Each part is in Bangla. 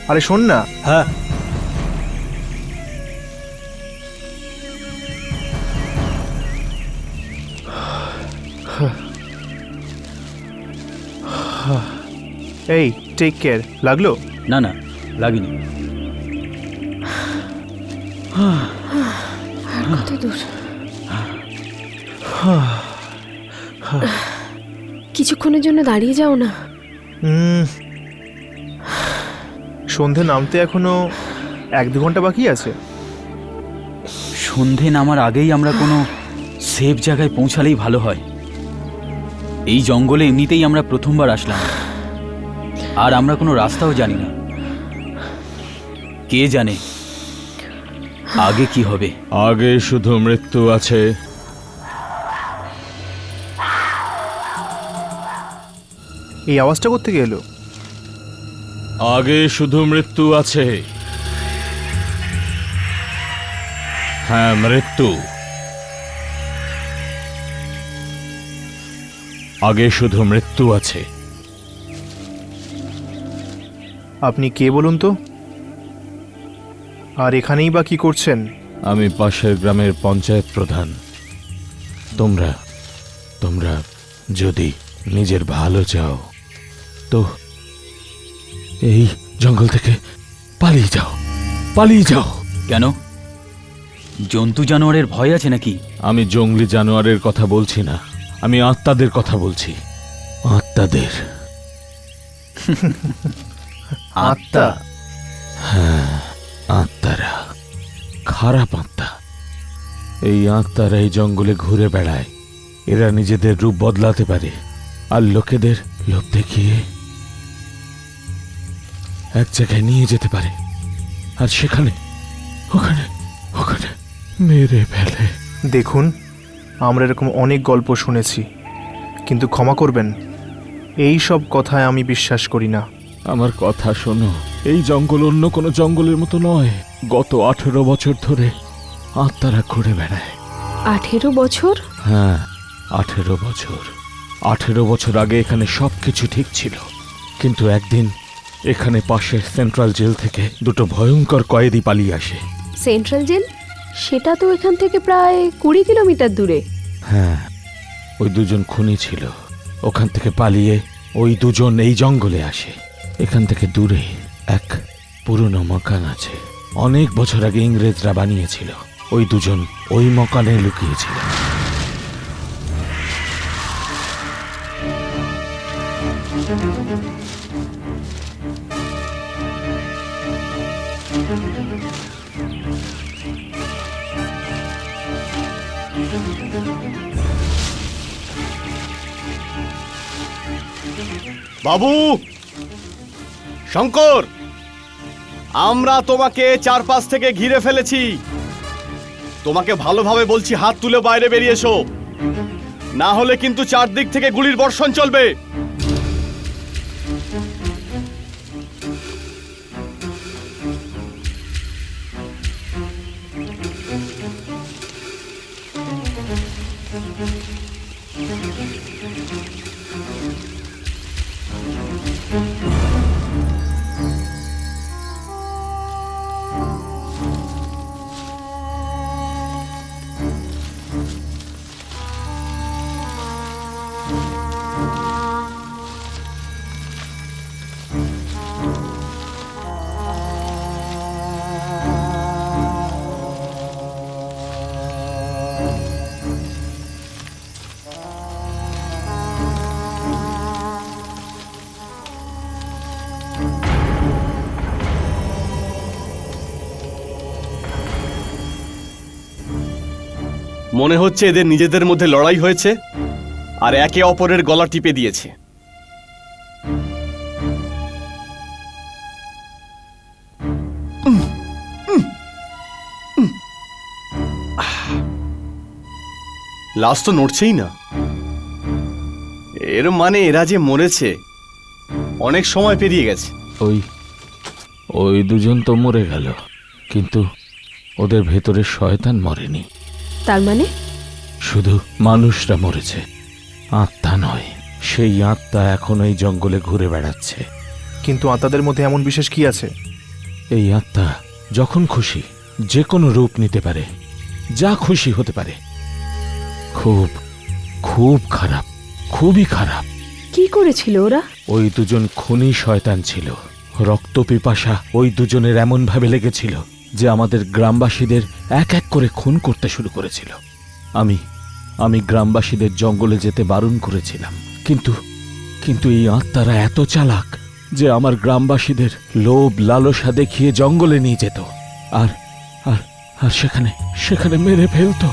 আরে শোন না। হ্যাঁ, এই টেক কেয়ার। লাগলো? না না লাগেনি। আর কত দূর? কিছুক্ষণের জন্য দাঁড়িয়ে যাও না। সন্ধে নামতে এখনো 1-2 ঘন্টা বাকি আছে। সন্ধে নামার আগেই আমরা কোনো সেফ জায়গায় পৌঁছালেই ভালো হয়। এই জঙ্গলে এমনিতেই আমরা প্রথমবার আসলাম, আর আমরা কোনো রাস্তাও জানি না। কে জানে আগে কি হবে। আগে শুধু মৃত্যু আছে। এই আওয়াজটা কোত্থেকে এলো? আগে শুধু মৃত্যু আছে। হ্যাঁ, মৃত্যু। আগে শুধু মৃত্যু আছে। আপনি কে বলুন তো? আর এখানেই বা কি করছেন? আমি পাশের গ্রামের পঞ্চায়েত প্রধান। তোমরা তোমরা যদি নিজের ভালো চাও তো এই জঙ্গল থেকে পালিয়ে যাও, পালিয়ে যাও। কেন? জন্তু জানোয়ারের ভয় আছে নাকি? আমি জঙ্গলি জানোয়ারের কথা বলছি না, আমি আত্মাদের কথা বলছি। আত্মাদের। আত্মা? হ্যাঁ, আত্মারা। খারাপ আত্মা। এই আত্মারা এই জঙ্গলে ঘুরে বেড়ায়। এরা নিজেদের রূপ বদলাতে পারে আর লোকেদের লোভ দেখিয়ে এক জায়গায় নিয়ে যেতে পারে, আর সেখানে ওখানে ওখানে মেরে ফেলে। দেখুন, আমরা এরকম অনেক গল্প শুনেছি, কিন্তু ক্ষমা করবেন, এই সব কথায় আমি বিশ্বাস করি না। আমার কথা শোনো, এই জঙ্গল অন্য কোনো জঙ্গলের মতো নয়। গত 18 বছর ধরে আত্মারা ঘুরে বেড়ায়। 18 বছর? হ্যাঁ, 18 বছর। 18 বছর আগে এখানে সবকিছু ঠিক ছিল, কিন্তু একদিন এখানে পাশের সেন্ট্রাল জেল থেকে দুটো ভয়ঙ্কর কয়েদি পালিয়ে আসে। Central jail? সেটা তো এখান থেকে প্রায় 20 কিলোমিটার দূরে। হ্যাঁ, ওই দুজন খুনি ছিল। ওখান থেকে পালিয়ে ওই দুজন এই জঙ্গলে আসে। এখান থেকে দূরে এক পুরনো মকান আছে, অনেক বছর আগে ইংরেজরা বানিয়েছিল। ওই দুজন ওই মকানে লুকিয়েছিল। বাবু, শঙ্কর, আমরা তোমাকে চারপাশ থেকে ঘিরে ফেলেছি। তোমাকে ভালোভাবে বলছি, হাত তুলে বাইরে বেরিয়ে এসো, না হলে কিন্তু চারদিক থেকে গুলির বর্ষণ চলবে। মনে হচ্ছে এদের নিজেদের মধ্যে লড়াই হয়েছে আর একে অপরের গলা টিপে দিয়েছে। লাশ তো নড়ছেই না। এর মানে এরা যে মরেছে অনেক সময় পেরিয়ে গেছে। ওই ওই দুজন তো মরে গেল, কিন্তু ওদের ভেতরে শয়তান মরেনি। তার মানে? শুধু মানুষরা মরেছে, আত্মা নয়। সেই আত্মা এখন এই জঙ্গলে ঘুরে বেড়াচ্ছে। কিন্তু আত্মাদের মধ্যে এমন বিশেষ কি আছে এই আত্মা যখন খুশি যে কোনো রূপ নিতে পারে, যা খুশি হতে পারে। খুব খুব খারাপ, খুবই খারাপ। কি করেছিল ওরা? ওই দুজন খুনি শয়তান ছিল। রক্ত পিপাসা ওই দুজনের এমন ভাবে লেগেছিল যে আমাদের গ্রামবাসীদের এক এক করে খুন করতে শুরু করেছিল। আমি গ্রামবাসীদের জঙ্গলে যেতে বারণ করেছিলাম, কিন্তু এই আত্মারা এত চালাক যে আমার গ্রামবাসীদের লোভ লালসা দেখিয়ে জঙ্গলে নিয়ে যেত আর আর আর সেখানে মেরে ফেলতো।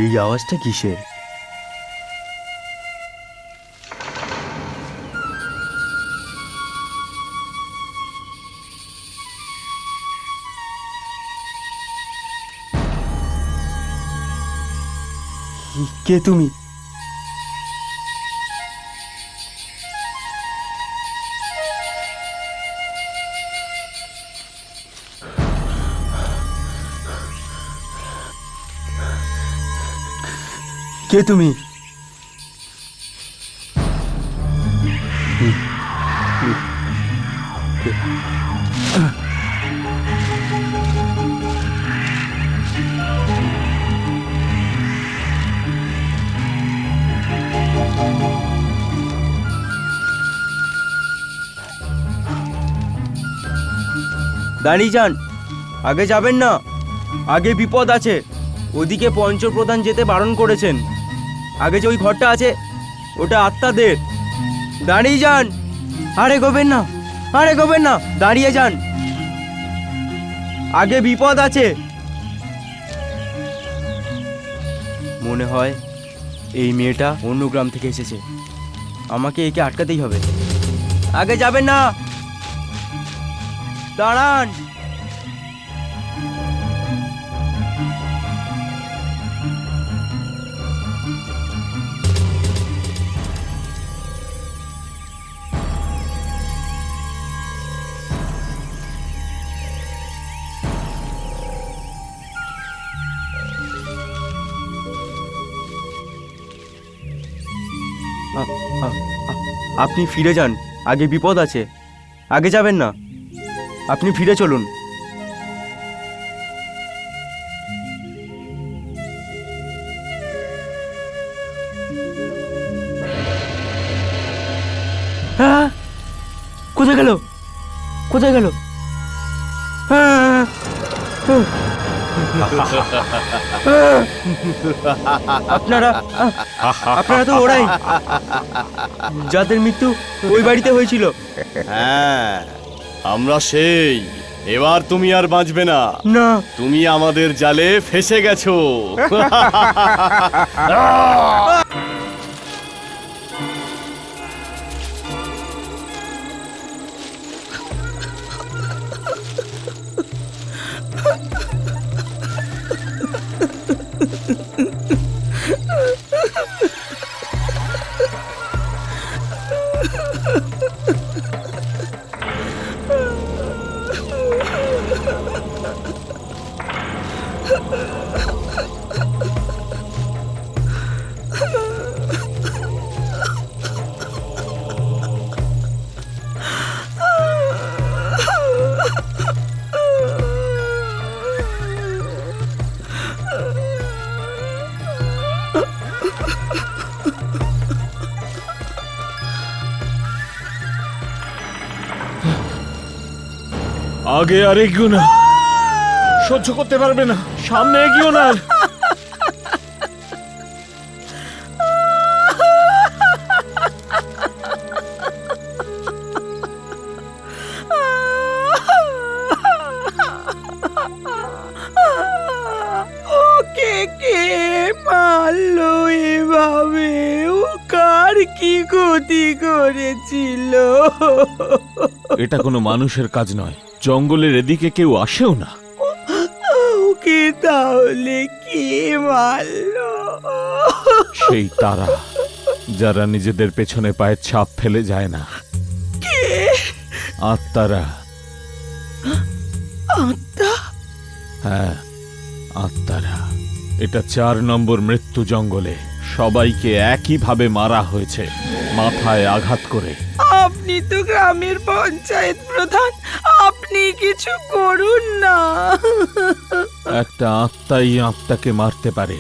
এই আওয়াজটা কিসের? কে তুমি? কে তুমি? দাঁড়িয়ে যান, আগে যাবেন না, আগে বিপদ আছে। ওদিকে পঞ্চপ্রধান যেতে বারণ করেছেন। আগে যে ওই ঘরটা আছে ওটা আত্মাদের। দাঁড়িয়ে যান, আরে গোবেন না, আরে গোবেন না, দাঁড়িয়ে যান, আগে বিপদ আছে। মনে হয় এই মেয়েটা অন্য গ্রাম থেকে এসেছে, আমাকে একে আটকাতেই হবে। আগে যাবেন না, দাঁড়ান। আপনি ফিরে যান, আগে বিপদ আছে। আগে যাবেন না, আপনি ফিরে চলুন। হ্যাঁ, কোথায় গেল, কোথায় গেল? হ্যাঁ, আপনারা তো ওরাই যাদের মৃত্যু ওই বাড়িতে হয়েছিল। হ্যাঁ, আমরা সেই। এবার তুমি আর বাঁচবে না। না, তুমি আমাদের জালে ফেসে গেছো। আগে আর এগিও না, সহ্য করতে পারবে না, সামনে এগিও না। ওকে কে মারলো এভাবে? ও কার কি ক্ষতি করেছিল? এটা কোনো মানুষের কাজ নয়, জঙ্গলের এদিকে কেউ আসেও না। ওকে তাহলে কে মারলো? সেই তারা যারা নিজেদের পেছনে পায়ের ছাপ ফেলে যায় না, আত্মারা। আত্মা? হ্যাঁ, আত্মারা। এটা 4 নম্বর মৃত্যু জঙ্গলে। সবাইকে একইভাবে মারা হয়েছে, মাথায় আঘাত করে। আপনি তো গ্রামের পঞ্চায়েত প্রধান, আপনি কিছু করুন না। একটা আত্মাই আত্মাকে মারতে পারে।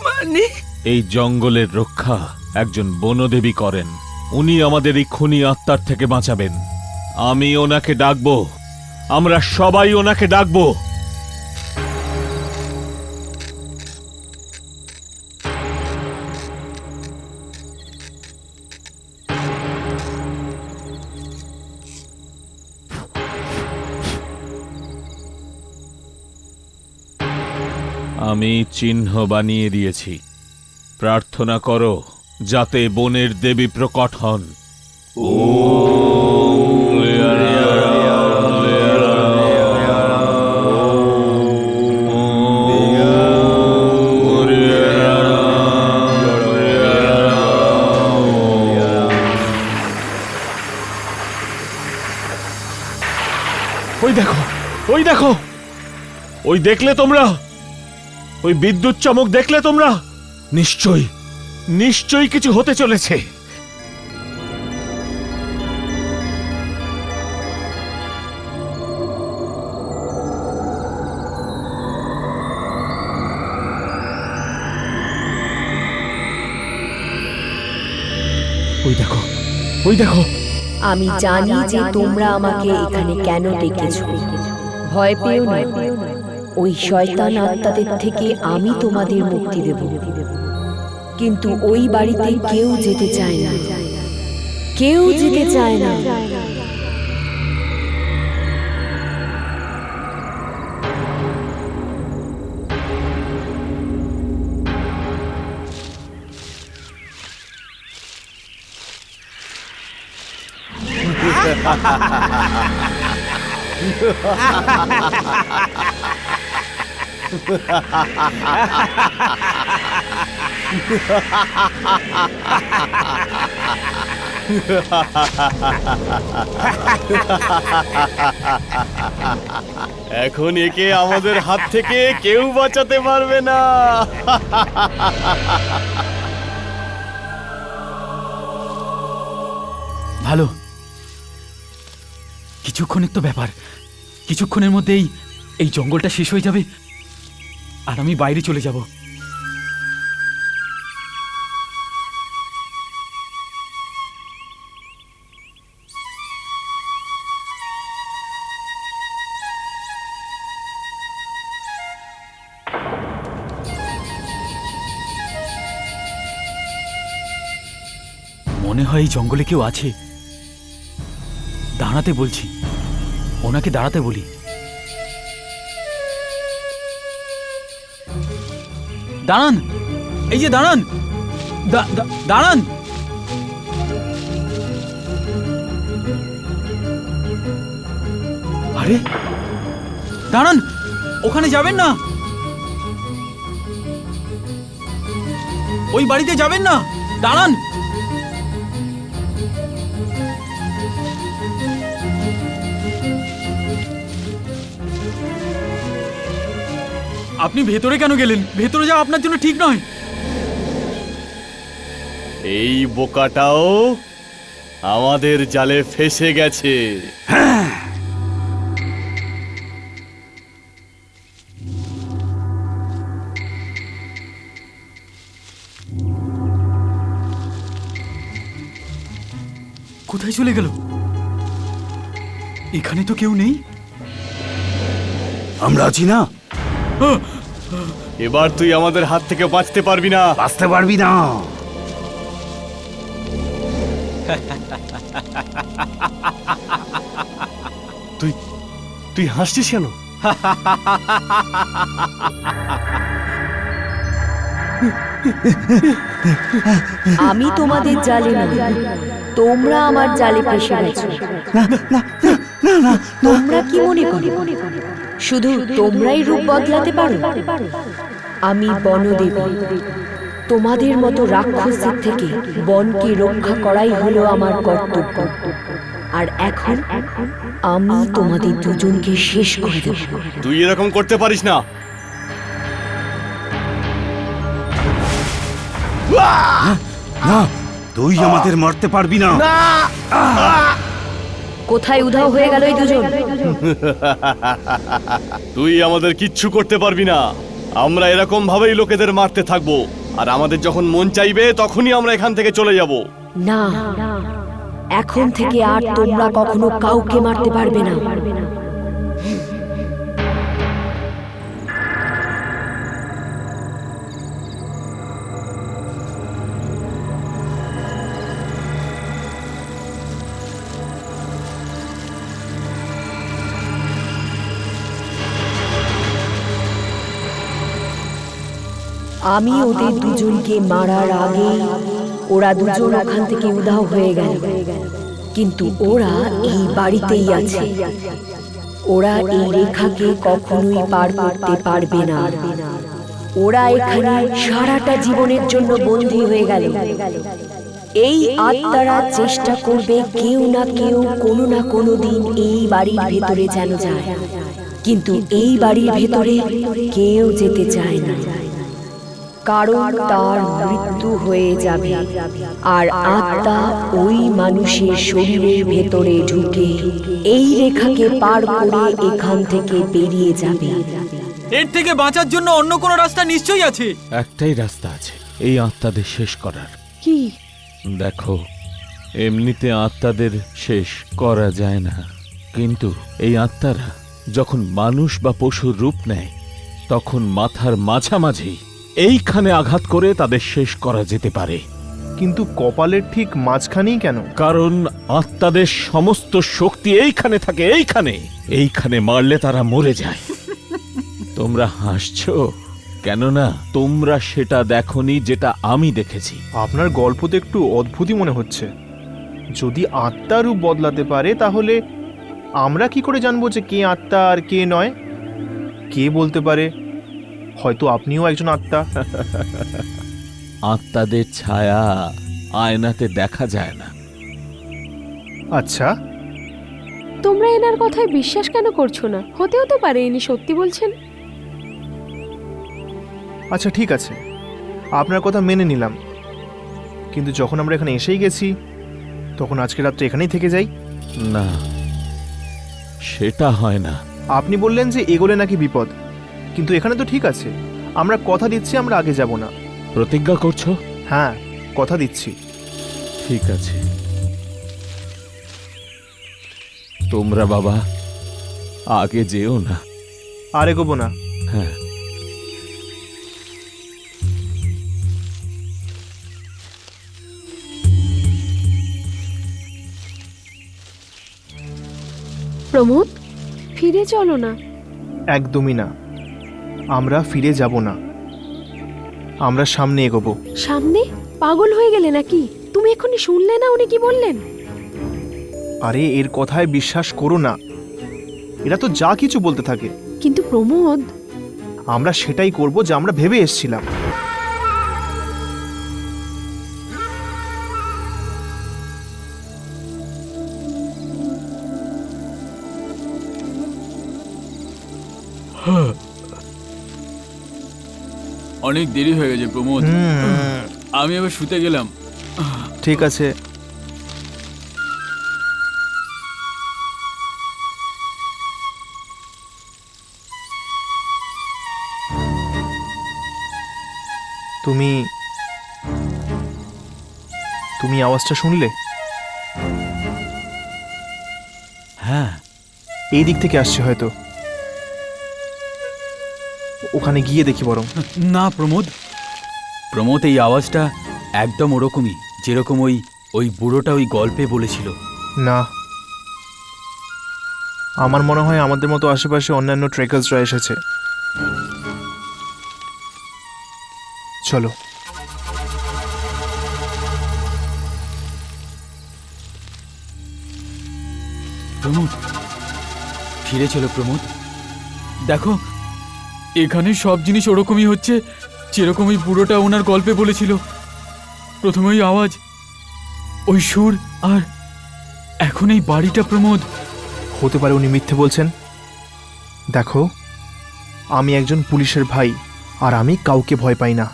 মানে? এই জঙ্গলের রক্ষা একজন বনদেবী করেন। উনি আমাদের এই খুনি আত্মার থেকে বাঁচাবেন। আমি ওনাকে ডাকবো, আমরা সবাই ওনাকে ডাকবো। আমি চিহ্ন বানিয়ে দিয়েছি। প্রার্থনা করো যাতে বনের দেবী প্রকট হন। ওই দেখো, ওই দেখো, ওই দেখলে তোমরা? ওই বিদ্যুৎ চমক দেখলে তোমরা? নিশ্চয়ই নিশ্চয়ই কিছু হতে চলেছে। ওই দেখো, ওই দেখো। আমি জানি যে তোমরা আমাকে এখানে কেন ডেকেছো। ভয় পেও না, ওই শয়তান আত্মাদের থেকে আমি তোমাদের মুক্তি দেব। কিন্তু ওই বাড়িতে কেউ যেতে চায় না, কেউ যেতে চায় না। এখন একে আমাদের হাত থেকে কেউ বাঁচাতে পারবে না। ভালো, কিছুক্ষণের তো ব্যাপার। কিছুক্ষণের মধ্যেই এই জঙ্গলটা শেষ হয়ে যাবে আর আমি বাইরে চলে যাব। মনে হয় এই জঙ্গলে কেউ আছে। দাঁড়াতে বলছি, ওনাকে দাঁড়াতে বলি। দাঁড়ান, এই যে দাঁড়ান, দাঁড়ান। আরে দাঁড়ান, ওখানে যাবেন না, ওই বাড়িতে যাবেন না, দাঁড়ান। আপনি ভেতরে কেন গেলেন? ভেতরে যাওয়া আপনার জন্য ঠিক নয়। এই বোকাটাও আমাদের জালে ফেসে গেছে। কোথায় চলে গেল? এখানে তো কেউ নেই। আমরা আছি না, এবার তুই আমাদের হাত থেকে বাঁচতে পারবি না। বাঁচতে পারবি না। তুই হাসছিস কেন? আমি তোমাদের জালে না, তোমরা আমার জালে ফেসে গেছো। তোমরা কি মনে করো শুধু তোমরাই রূপ বদলাতে পারো? আমি বনদেবী। তোমাদের মতো রাক্ষসদের থেকে বনকে রক্ষা করাই হলো আমার কর্তব্য। আর এখন আমি তোমাদের দুজনকে শেষ করে দেব। তুই এরকম করতে পারিস না। না, তুই আমাদের মারতে পারবি না। কোথায় উধাও হয়ে গেল এই দুজন? তুই আমাদের কিচ্ছু করতে পারবি না। আমরা এরকম ভাবেই লোকেদের মারতে থাকবো, আর আমাদের যখন মন চাইবে তখনই আমরা এখান থেকে চলে যাব। না, এখন থেকে আর তোমরা কখনো কাউকে মারতে পারবে না। আমি ওদের দুজনকে মারার আগে ওরা দুজন ওখান থেকে উধাও হয়ে গেল, কিন্তু ওরা এই বাড়িতেই আছে। ওরা এই রেখাকে কখনোই পার করতে পারবে না। ওরা এখানে সারাটা জীবনের জন্য বন্দী হয়ে গেল। এই আত্মারা চেষ্টা করবে কেউ না কেউ কোনো না কোনো দিন এই বাড়ির ভেতরে যেন যায়, কিন্তু এই বাড়ির ভেতরে কেউ যেতে চায় না, কারণ তার মৃত্যু হয়ে যাবে। আর আত্মা ওই মানুষের শরীরের ভেতরে ঢুকে এই রেখাকে পার করে এখান থেকে বেরিয়ে যাবে। এর থেকে বাঁচার জন্য অন্য কোনো রাস্তা নিশ্চয়ই আছে। একটাই রাস্তা আছে এই আত্মাদের শেষ করার। কি? দেখো, এমনিতে আত্মাদের শেষ করা যায় না, কিন্তু এই আত্মারা যখন মানুষ বা পশুর রূপ নেয় তখন মাথার মাঝামাঝি এইখানে আঘাত করে তাদের শেষ করা যেতে পারে। কিন্তু কপালের ঠিক মাঝখানেই কেন? কারণ আত্মাদের সমস্ত শক্তি এইখানে থাকে, এইখানে মারলে তারা মরে যায়। তোমরা হাসছো কেননা তোমরা সেটা দেখোনি যেটা আমি দেখেছি। আপনার গল্প তো একটু অদ্ভুতই মনে হচ্ছে। যদি আত্মা রূপ বদলাতে পারে তাহলে আমরা কি করে জানবো যে কে আত্মা আর কে নয়? কে বলতে পারে? হয়তো আপনিও একজন আত্মা। আত্মাদের ছায়া আয়নাতে দেখা যায় না। আচ্ছা, তোমরা এনার কথায় বিশ্বাস কেন করছো না? হতেও তো পারে ইনি সত্যি বলছেন। আচ্ছা ঠিক আছে, আপনার কথা মেনে নিলাম, কিন্তু যখন আমরা এখানে এসেই গেছি তখন আজকে রাত্রে এখানেই থেকে যাই। না, সেটা হয় না। আপনি বললেন যে এগোলে নাকি বিপদ, কিন্তু এখানে তো ঠিক আছে। আমরা কথা দিচ্ছি আমরা আগে যাব না। প্রতিজ্ঞা করছো? হ্যাঁ, কথা দিচ্ছি। ঠিক আছে, তোমরা বাবা আগে যেও না। আর এগোবো না। হ্যাঁ, প্রমোদ, ফিরে চলো না। একদমই না, আমরা ফিরে যাব না, আমরা সামনে এগোবো। সামনে? পাগল হয়ে গেলে নাকি? তুমি এখনই শুনলে না উনি কি বললেন? আরে এর কথায় বিশ্বাস করো না, এরা তো যা কিছু বলতে থাকে। কিন্তু প্রমোদ, আমরা সেটাই করব যা আমরা ভেবে এসেছিলাম। অনেক দেরি হয়ে গেছে প্রমোদ, আমি আবার শুতে গেলাম। ঠিক আছে, তুমি তুমি আওয়াজটা শুনলে? হ্যাঁ, এই দিক থেকে আসছে হয়তো। ওখানে গিয়ে দেখি বরং। না প্রমোদ, এই আওয়াজটা একদম ওরকমই যেরকম ওই বুড়োটা ওই গল্পে বলেছিল। না, আমার মনে হয় আমাদের মতো আশেপাশে অন্যান্য ট্রেকার্সরা এসেছে। চলো। প্রমোদ, ফিরে চলো প্রমোদ। দেখো, এখানে সব জিনিস ওরকমই হচ্ছে যেরকম ওই বুড়োটা ওনার গল্পে বলেছিল। প্রথমে ওই আওয়াজ, ওই সুর, আর এখন এই বাড়িটা। প্রমোদ, হতে পারে উনি মিথ্যে বলছেন। দেখো, আমি একজন পুলিশের ভাই, আর আমি কাউকে ভয় পাই না।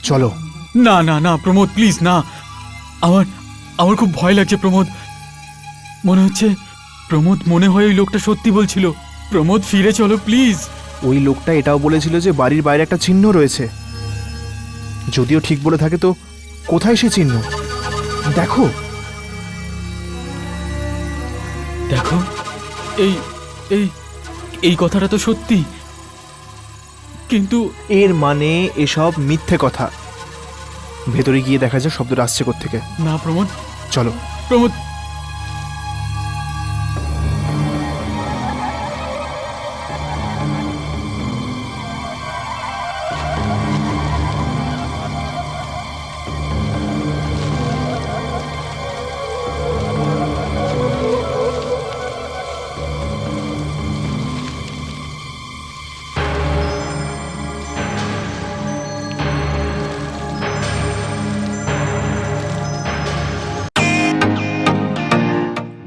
চলো। না না না প্রমোদ, প্লিজ না। আমার আমার খুব ভয় লাগছে প্রমোদ। মনে হচ্ছে প্রমোদ, মনে হয় ওই লোকটা সত্যি বলছিল। প্রমোদ, ফিরে চলো প্লিজ। ওই লোকটা এটাও বলেছিল যে বাড়ির বাইরে একটা চিহ্ন রয়েছে। যদিও ঠিক বলে থাকে, তো কোথায় সে চিহ্ন? দেখো। দেখো, এই এই এই কথাটা তো সত্যি, কিন্তু এর মানে এসব মিথ্যে কথা। ভেতরে গিয়ে দেখা যায় শব্দটা আসছে কোত্থেকে। না প্রমোদ, চলো। প্রমোদ।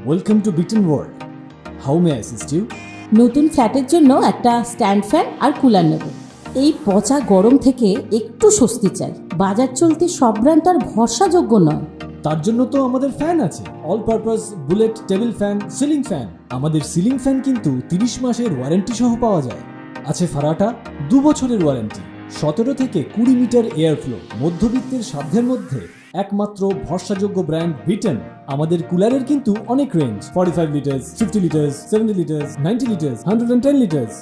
ওয়েলকাম টু বিটেন world. How may I assist you? নতুন ফ্ল্যাটের জন্য একটা স্ট্যান্ড ফ্যান আর কুলার নেব। এই পচা গরম থেকে একটু স্বস্তি চাই। বাজার চলতে সব ব্র্যান্ড আর ভরসাযোগ্য নয়। তার জন্য তো আমাদের ফ্যান আছে, all purpose bullet table fan, ceiling fan. আমাদের সিলিং ফ্যান কিন্তু 30 মাসের ওয়ারেন্টি সহ পাওয়া যায়। আছে ফারাটা 2 বছরের ওয়ারেন্টি, 17 থেকে 20 মিটার এয়ার ফ্লো, মধ্যবিত্তের সাধ্যের মধ্যে একমাত্র ভরসাযোগ্য ব্র্যান্ড বিটেন। আমাদের কুলারের কিন্তু অনেক range, 45 litres, 50 litres, 70 litres, 90 litres, 110 litres.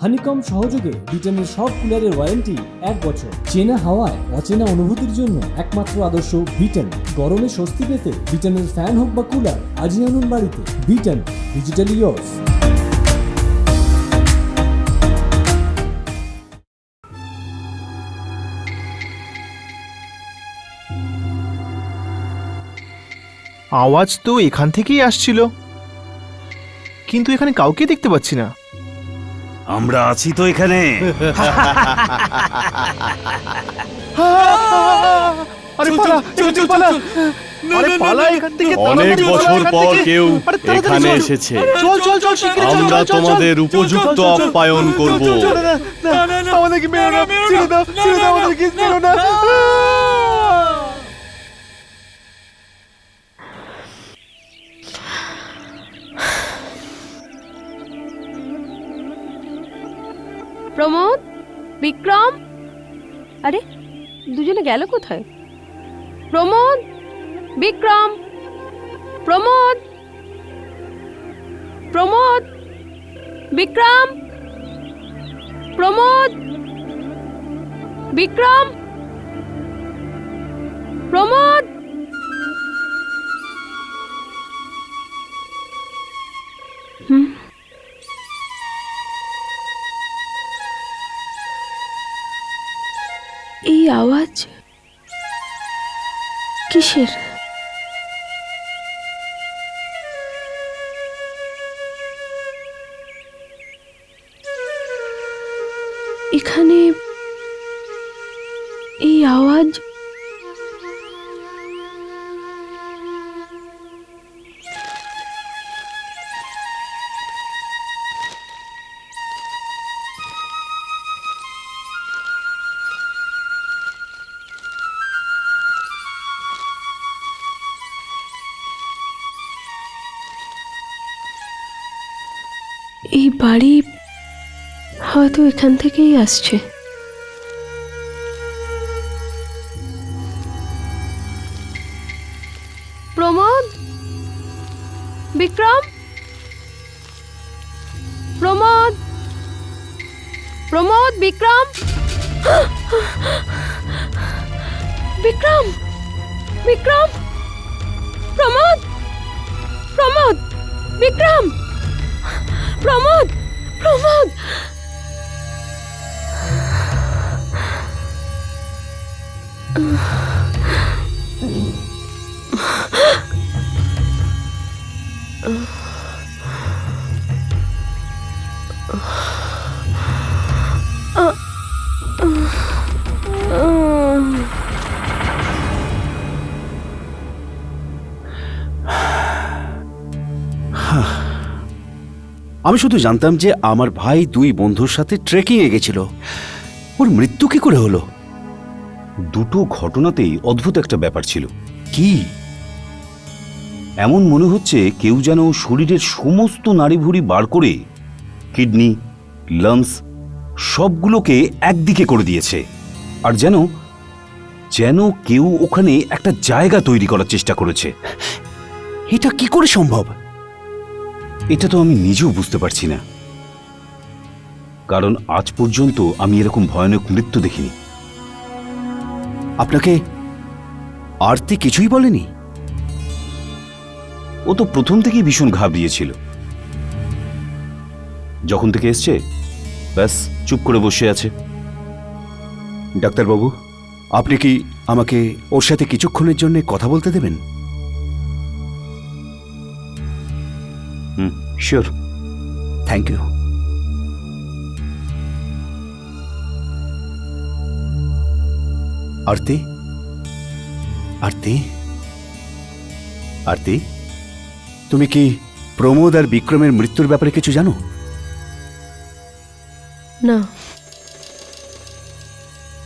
Honeycomb সহযোগে বিটেনের সব কুলারের ওয়ারেন্টি 1 বছর। চেনা হাওয়ায় অচেনা অনুভূতির জন্য একমাত্র আদর্শ বিটেন। গরমে স্বস্তি পেতে বিটেনের ফ্যান হোক বা কুলার, আজই আনুন বাড়িতে। Beaten, digitally yours. আওয়াজ তো এখান থেকেই আসছিল, কিন্তু এখানে কাউকে দেখতে পাচ্ছি না। আমরা আছি তো এখানে। আরে পালা, এখান থেকে পালা। আরে পালা এখান থেকে। অনেক বছর পর কেউ এখানে এসেছে। চল চল চল, শিগগিরই চল, আমরা চল, চল, চল। তোমাদের উপযুক্ত চল, চল, চল, আপ্যায়ন করব। চল, চল, না, না, না, আমাদেরকে মেরো না, ছেড়ে দাও, ছেড়ে দাও, আমাদেরকে মেরো না। প্রমোদ, বিক্রম, আরে দুজনে গেল কোথায়? প্রমোদ, বিক্রম, প্রমোদ, প্রমোদ, বিক্রম, প্রমোদ, বিক্রম, প্রমোদ। এই আওয়াজ কিসের? এখানে এই আওয়াজ এই বাড়ি হয়তো এখান থেকেই আসছে। প্রমোদ, বিক্রম, প্রমোদ, প্রমোদ, বিক্রম, বিক্রম, বিক্রম, প্রমোদ, প্রমোদ, বিক্রম, প্রমোদ, প্রমোদ। আমি শুধু জানতাম যে আমার ভাই 2 বন্ধুর সাথে ট্রেকিংয়ে গেছিল। ওর মৃত্যু কি করে হলো? দুটো ঘটনাতেই অদ্ভুত একটা ব্যাপার ছিল। কি এমন মনে হচ্ছে কেউ যেন শরীরের সমস্ত নাড়িভুড়ি বার করে কিডনি, লাংস সবগুলোকে একদিকে করে দিয়েছে, আর যেন কেউ ওখানে একটা জায়গা তৈরি করার চেষ্টা করেছে। এটা কি করে সম্ভব? এটা তো আমি নিজেও বুঝতে পারছি না, কারণ আজ পর্যন্ত আমি এরকম ভয়ানক মৃত্যু দেখিনি। আপনাকে আরতি কিছুই বলেনি? ও তো প্রথম থেকেই ভীষণ ঘাবড়িয়েছিল। যখন থেকে এসছে ব্যাস চুপ করে বসে আছে। ডাক্তারবাবু, আপনি কি আমাকে ওর সাথে কিছুক্ষণের জন্য কথা বলতে দেবেন? Sure, thank you. Arati, Arati, Arati, তুমি কি প্রমোদ আর বিক্রমের মৃত্যুর ব্যাপারে কিছু জানো? না,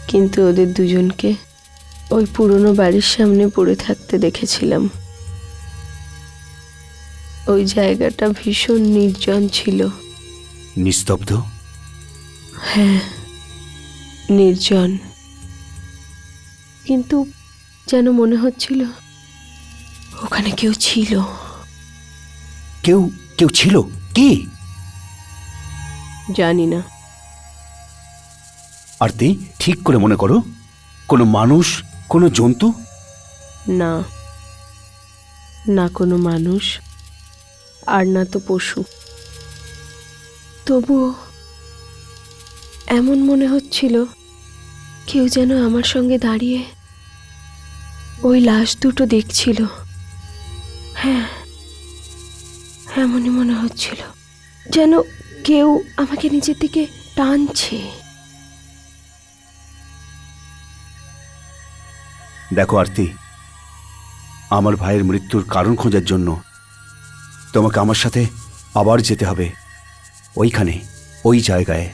কিন্তু ওদের দুজনকে ওই পুরনো বাড়ির সামনে পড়ে থাকতে দেখেছিলাম। ওই জায়গাটা ভীষণ নির্জন ছিল। নিস্তব্ধ? হ্যাঁ, নির্জন, কিন্তু যেন মনে হচ্ছিল ওখানে কেউ ছিল। কেউ কেউ ছিল? কি? জানি না। আরতি, ঠিক করে মনে করো, কোনো মানুষ, কোনো জন্তু? না, না কোনো মানুষ, আর না তো পশু। তবুও এমন মনে হচ্ছিল কেউ যেন আমার সঙ্গে দাঁড়িয়ে ওই লাশ দুটো দেখছিল। হ্যাঁ, এমনই মনে হচ্ছিল, যেন কেউ আমাকে নিচের দিকে টানছে। দেখো আরতি, আমার ভাইয়ের মৃত্যুর কারণ খোঁজার জন্য তোমাকে আমার সাথে আবার যেতে হবে, ওইখানে, ওই জায়গায়।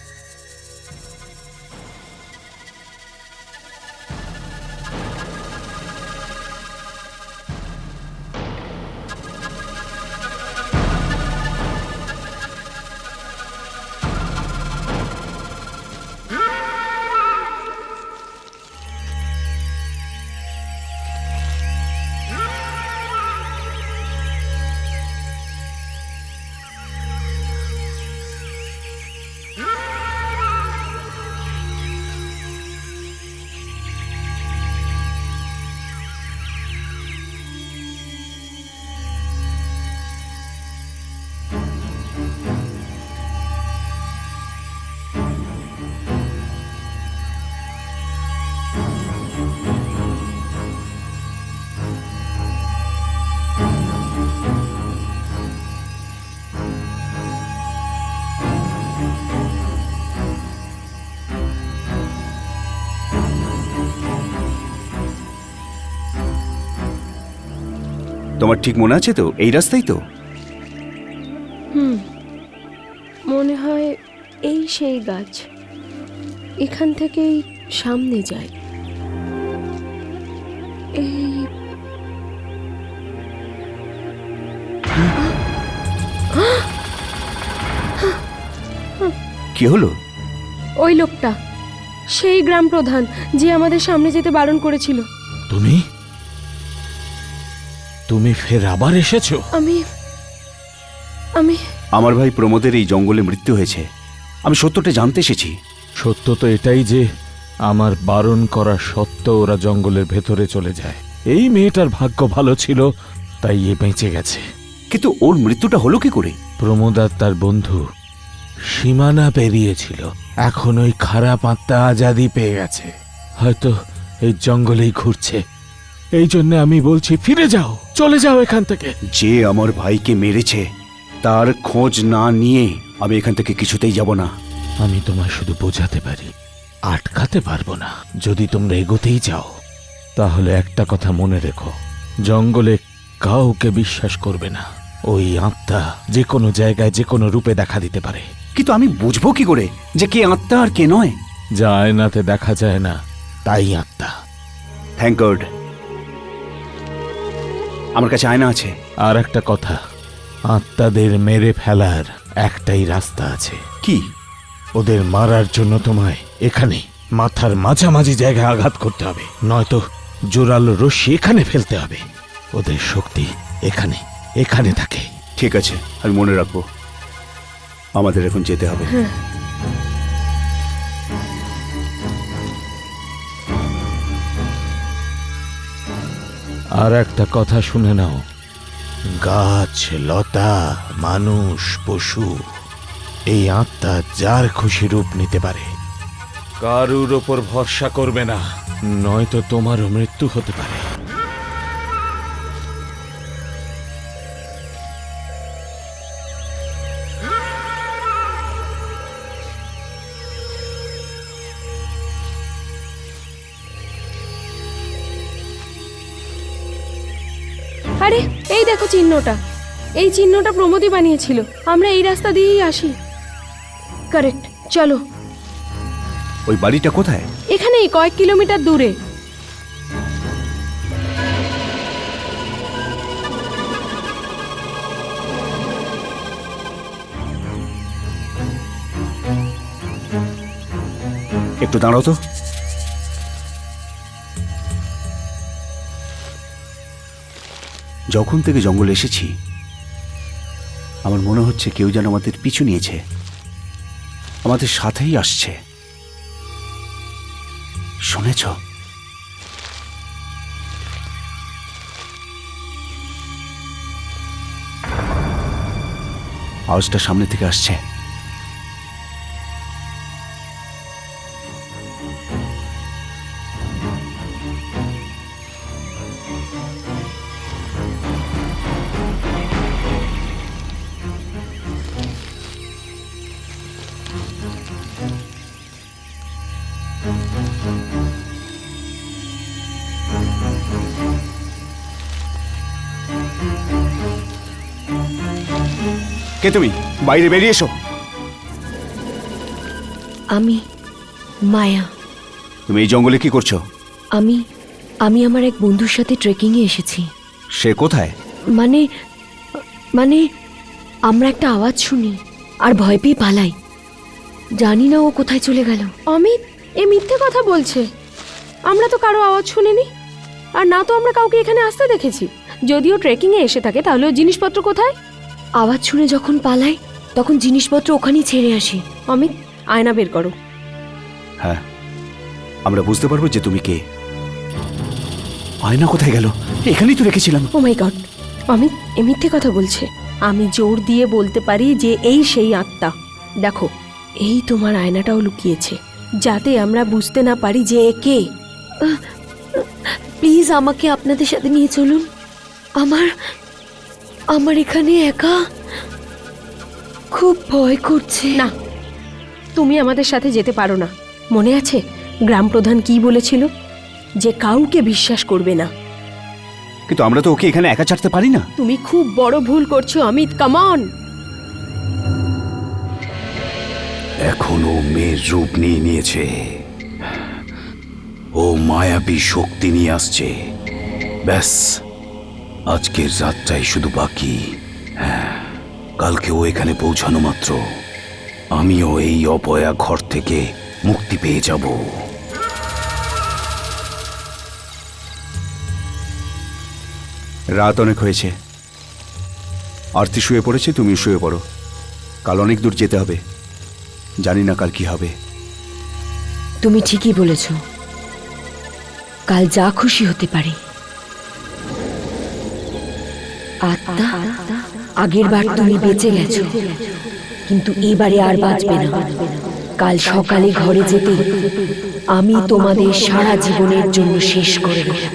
তোমার ঠিক মনে আছে তো? এই রাস্তাই তো? মনে হয় এই সেই গাছ, এখান থেকেই সামনে যায়। এই কি হলো? ওই লোকটা, সেই গ্রাম প্রধান যে আমাদের সামনে যেতে বারণ করেছিল। তুমি তুমি ফের আবার এসেছো? আমি আমি আমার ভাই প্রমোদের এই জঙ্গলে মৃত্যু হয়েছে। আমি সত্যটা জানতে এসেছি। সত্য তো এটাই যে আমার বারণ করা সত্ত্বেও ওরা জঙ্গলের ভেতরে চলে যায়। এই মেয়েটার ভাগ্য ভালো ছিল, তাই এ বেঁচে গেছে। কিন্তু ওর মৃত্যুটা হলো কি করে? প্রমোদ আর তার বন্ধু সীমানা পেরিয়েছিল, এখন ওই খারাপ আত্মা আজাদি পেয়ে গেছে, হয়তো এই জঙ্গলেই ঘুরছে। এই জন্য আমি বলছি, ফিরে যাও, চলে যাও এখান থেকে। যে আমার ভাইকে মেরেছে তার খোঁজ না নিয়ে আমি এখান থেকে কিছুতেই যাব না। আমি তোমায় শুধু বোঝাতে পারি, আটকাতে পারবো না। যদি তোমরা এগোতেই যাও তাহলে একটা কথা মনে রেখো, জঙ্গলে কাউকে বিশ্বাস করবে না। ওই আত্মা যে কোনো জায়গায় যে কোনো রূপে দেখা দিতে পারে। কিন্তু আমি বুঝবো কি করে যে কে আত্মা আর কে নয়? যা আয়নাতে দেখা যায় না তাই আত্মা। থ্যাংক গড আমার কাছে আয়না আছে। আর একটা কথা, আত্মাদের মেরে ফেলার একটাই রাস্তা আছে। কি? ওদের মারার জন্য তোমায় এখানে মাথার মাঝামাঝি জায়গায় আঘাত করতে হবে, নয়তো জোরালো রশ্মি এখানে ফেলতে হবে। ওদের শক্তি এখানে এখানে থাকে। ঠিক আছে, আমি মনে রাখবো। আমাদের এখন যেতে হবে। আর একটা কথা শুনে নাও, গাছ লতা মানুষ পশু এই আত্মা যার খুশি রূপ নিতে পারে। কারুর ওপর ভরসা করবে না, নয়তো তোমারও মৃত্যু হতে পারে। আরে এই দেখো চিহ্নটা, এই চিহ্নটা প্রমোদই বানিয়েছিল। আমরা এই রাস্তা দিয়েই আসি। কারেক্ট, চলো। ওই বাড়িটা কোথায়? এখানেই কয়েক কিলোমিটার দূরে। একটু দাঁড়াও তো। যখন থেকে জঙ্গলে এসেছি আমার মনে হচ্ছে কেউ যেন আমাদের পিছু নিয়েছে, আমাদের সাথেই আসছে। শুনেছ? আওয়াজটা সামনে থেকে আসছে। কে তুমি? বাইরে বেরিয়ে এসো। আমি মায়া। তুমি এই জঙ্গলে কি করছো? আমি আমি আমার এক বন্ধুর সাথে ট্রেকিংয়ে এসেছি। সে কোথায়? মানে মানে আমরা একটা আওয়াজ শুনি আর ভয় পেয়ে পালাই। জানি না ও কোথায় চলে গেল। অমিত এ মিথ্যে কথা বলছে। আমরা তো কারো আওয়াজ শুনিনি, আর না তো আমরা কাউকে এখানে আসতে দেখেছি। যদিও ট্রেকিংয়ে এসে থাকে, তাহলে ওর জিনিসপত্র কোথায়? আওয়াজ শুনে যখন পালাই তখন জিনিসপত্র ওখানেই ছেড়ে আসি। অমিত, আয়না বের করো। হ্যাঁ, আমরা বুঝতে পারবো যে তুমি কে। আয়না কোথায় গেল? এখানেই তো রেখেছিলাম। ও মাই গড, অমিত এ মিথ্যে কথা বলছে। আমি জোর দিয়ে বলতে পারি যে এই সেই আত্মা। দেখো, এই তোমার আয়নাটাও লুকিয়েছে, যাতে আমরা বুঝতে না পারি যে এ কে। প্লিজ আমাকে আপনাদের সাথে নিয়ে চলুন। আমার এখানে একা খুব ভয় করছে। না, তুমি আমাদের সাথে যেতে পারো না। মনে আছে গ্রাম প্রধান কি বলেছিল? যে কাউকে বিশ্বাস করবে না। কিন্তু আমরা তো ওকে এখানে একা ছাড়তে পারি না। তুমি খুব বড় ভুল করছো অমিত, কাম অন। এখনো মেয়ের রূপ নিয়ে নিয়েছে। ও মায়াবী শক্তি নিয়ে আসছে। ব্যাস, আজকের রাতটাই শুধু বাকি। হ্যাঁ, কালকে ও এখানে পৌঁছানো মাত্র আমিও এই অপয়া ঘর থেকে মুক্তি পেয়ে যাব। রাত অনেক হয়েছে, আরতি শুয়ে পড়েছে, তুমি শুয়ে পড়ো। কাল অনেক দূর যেতে হবে, জানি না কাল কি হবে। তুমি ঠিকই বলেছ, কাল যা খুশি হতে পারে। আত্মা, আগের বার তুমি বেঁচে গেছো, কিন্তু এবারে আর বাঁচবে না। কাল সকালে ঘরে যেতে আমি তোমাদের সারা জীবনের জন্য শেষ করে দেব।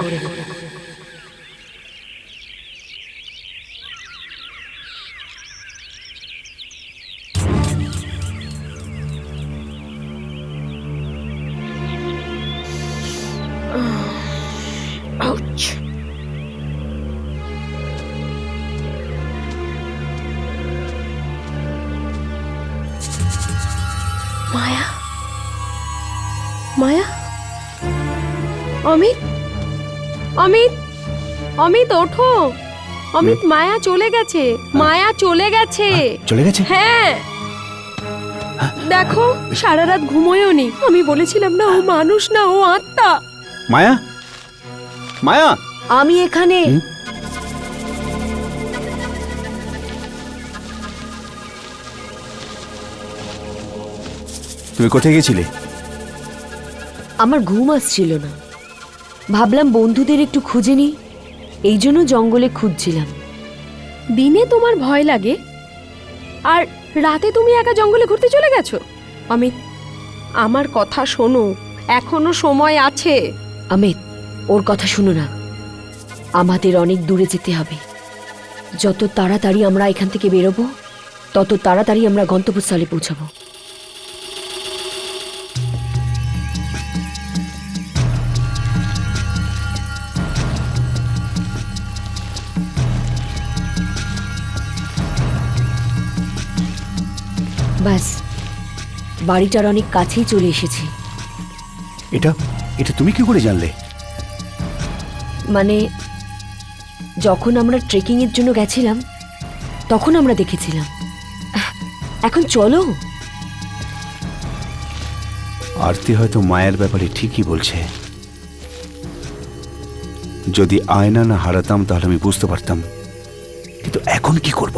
অমিত, অমিত, অমিত ওঠো। অমিত, মায়া চলে গেছে, মায়া চলে গেছে। চলে গেছে? হ্যাঁ, দেখো সারা রাত ঘুমোয়ও নি। আমি বলেছিলাম না ও মানুষ না, ও আত্মা। মায়া, মায়া, আমি এখানে। তুমি কোথায় গেছিলে? আমার ঘুম আসছিল না, ভাবলাম বন্ধুদের একটু খুঁজে নি, এই জন্য জঙ্গলে খুঁজছিলাম। দিনে তোমার ভয় লাগে আর রাতে তুমি একা জঙ্গলে ঘুরতে চলে গেছো। অমিত, আমার কথা শোনো, এখনো সময় আছে। অমিত, ওর কথা শুনো না, আমাদের অনেক দূরে যেতে হবে। যত তাড়াতাড়ি আমরা এখান থেকে বেরোবো তত তাড়াতাড়ি আমরা গন্তব্যস্থলে পৌঁছাবো। ব্যাস, বাড়িটার অনেক কাছেই চলে এসেছি। এটা এটা তুমি কি করে জানলে? মানে যখন আমরা ট্রেকিং এর জন্য গেছিলাম তখন আমরা দেখেছিলাম। এখন চলো। আরতি হয়তো মায়ের ব্যাপারে ঠিকই বলছে। যদি আয়না না হারাতাম তাহলে আমি বুঝতে পারতাম, কিন্তু এখন কি করব?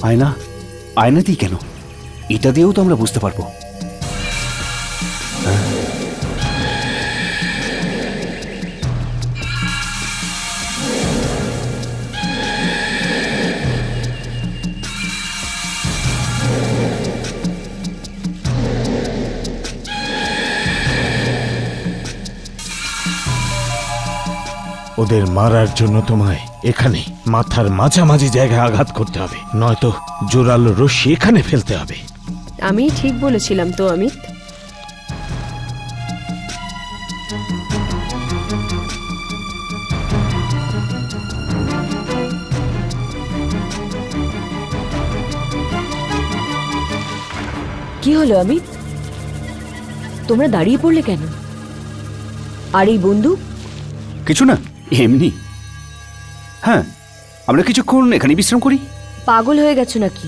আয়না, আয়নাতেই কেন, এটা দিয়েও তো আমরা বুঝতে পারবো। ওদের মারার জন্য তোমায় এখানে মাথার মাঝামাঝি জায়গায় আঘাত করতে হবে, নয়তো জোরালো রশ্মি এখানে ফেলতে হবে। আমি ঠিক বলেছিলাম তো অমিত। কি হলো অমিত, তোমরা দাঁড়িয়ে পড়লে কেন? আর এই বন্দুক? কিছু না, এমনি। হ্যাঁ, আমরা কিছুক্ষণ এখানে বিশ্রাম করি। পাগল হয়ে গেছো নাকি?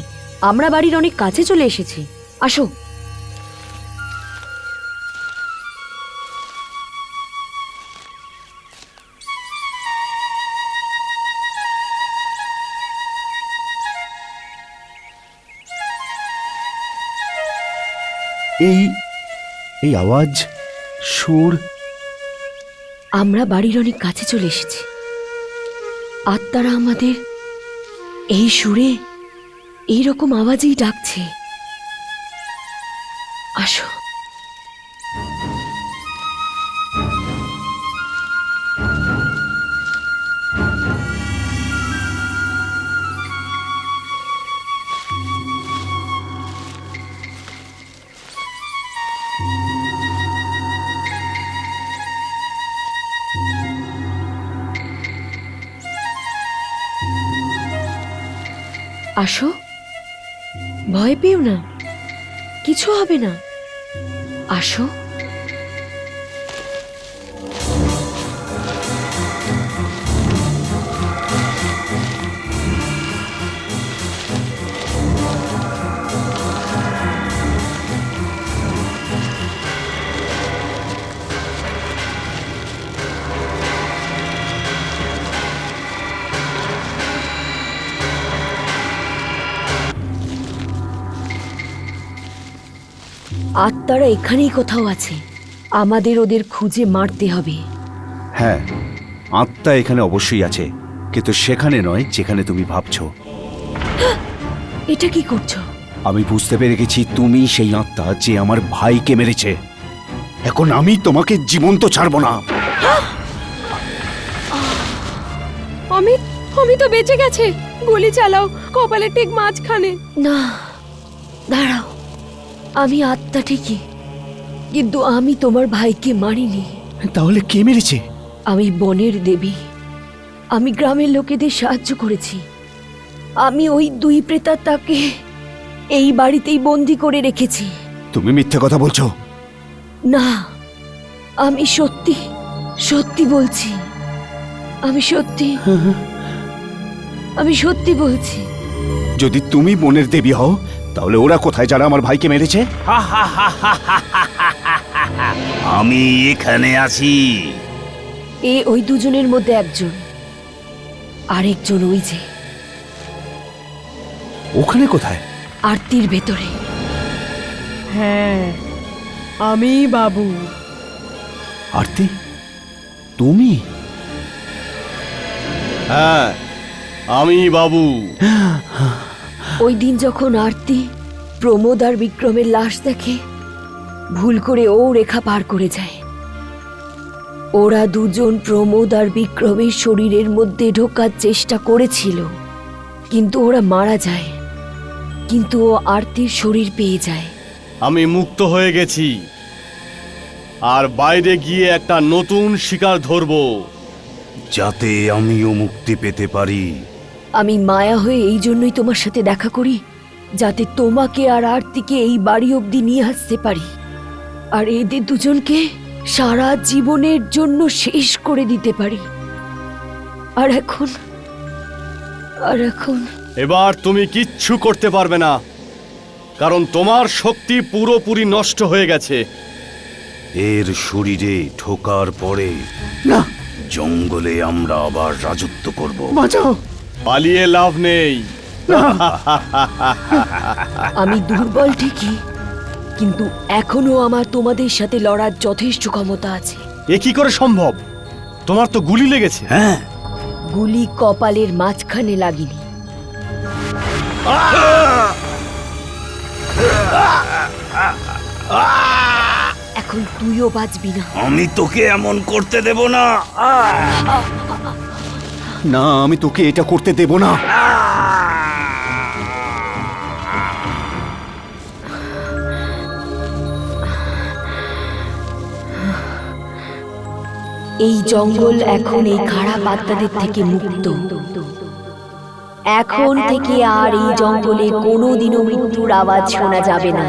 আমরা বাড়ির অনেক কাছে চলে এসেছি, আসো। এই এই আওয়াজ, সুর। আমরা বাড়ির অনেক কাছে চলে এসেছি। আত্মারা আমাদের এই সুরে, এইরকম আওয়াজেই ডাকছে। আসো। আসো, ভয় পেও না, কিছু হবে না। আসো। আত্মারা এখানেই কোথাও আছে, আমাদের ওদের খুঁজে মারতে হবে। হ্যাঁ, আত্মা এখানে অবশ্যই আছে, কিন্তু সেখানে নয় যেখানে তুমি ভাবছো। এটা কি করছো? আমি বুঝতে পেরে গেছি তুমি সেই আত্মা যে আমার ভাইকে মেরেছে। এখন আমি তোমাকে জীবন্ত ছাড়বো না। অমিত, অমিত তো বেঁচে গেছে। গুলি চালাও কপালে ঠিক মাঝখানে। না, দাঁড়াও, আমি আত্মা ঠিকই, কিন্তু আমি তোমার ভাইকে মারিনি। তাহলে কে মেরেছে? আমি বনের দেবী, আমি গ্রামের লোকেদের সাহায্য করেছি। আমি ওই দুই প্রেতাত্মাকে এই বাড়িতেই বন্দি করে রেখেছি। তুমি মিথ্যে কথা বলছো। না, আমি সত্যি সত্যি বলছি, আমি সত্যি বলছি। যদি তুমি বনের দেবী হও তাহলে ওরা কোথায় যারা আমার ভাইকে মেরেছে? আমি এখানে আছি। ওই দুজনের মধ্যে একজন, আরেকজন ওই যে ওখানে কোথায়? আরতির ভেতরে। হ্যাঁ, আমি বাবু। আরতি, তুমি? হ্যাঁ, আমি বাবু। ওই দিন যখন আরতি প্রমোদ আর বিক্রমের লাশ দেখে, ভুল করে ও রেখা পার করে যায়। ওরা দুজন প্রমোদ আর বিক্রমের শরীরের মধ্যে ঢোকার চেষ্টা করেছিল, কিন্তু ওরা মারা যায়। কিন্তু ও আরতির শরীর পেয়ে যায়। আমি মুক্ত হয়ে গেছি, আর বাইরে গিয়ে একটা নতুন শিকার ধরবো, যাতে আমিও মুক্তি পেতে পারি। আমি মায়া হয়ে এই জন্যই তোমার সাথে দেখা করি, যাতে তোমাকে আর আরতিকে এই বাড়ি অবধি নিয়ে আসতে পারি, আর এদের দুজনকে সারা জীবনের জন্য শেষ করে দিতে পারি। আর এখন এবার তুমি কিচ্ছু করতে পারবে না, কারণ তোমার শক্তি পুরোপুরি নষ্ট হয়ে গেছে। এর শরীরে ঢোকার পরে না, জঙ্গলে আমরা আবার রাজত্ব করব। বাঁচাও! পালিয়ে লাভ নেই। আমি দুর্বল ঠিকই, কিন্তু এখনো আমার তোমাদের সাথে লড়ার যথেষ্ট ক্ষমতা আছে। এ কি করে সম্ভব? তোমার তো গুলি লেগেছে। হ্যাঁ, গুলি কপালের মাঝখানে লাগেনি। এখন তুইও বাঁচবি না। আমি তোকে এমন করতে দেব না। না, আমি তোকে এটা করতে দেব না। এই জঙ্গল এখন এই খারাপ আত্মাদের থেকে মুক্ত। এখন থেকে আর এই জঙ্গলে কোনোদিনও মৃত্যুর আওয়াজ শোনা যাবে না।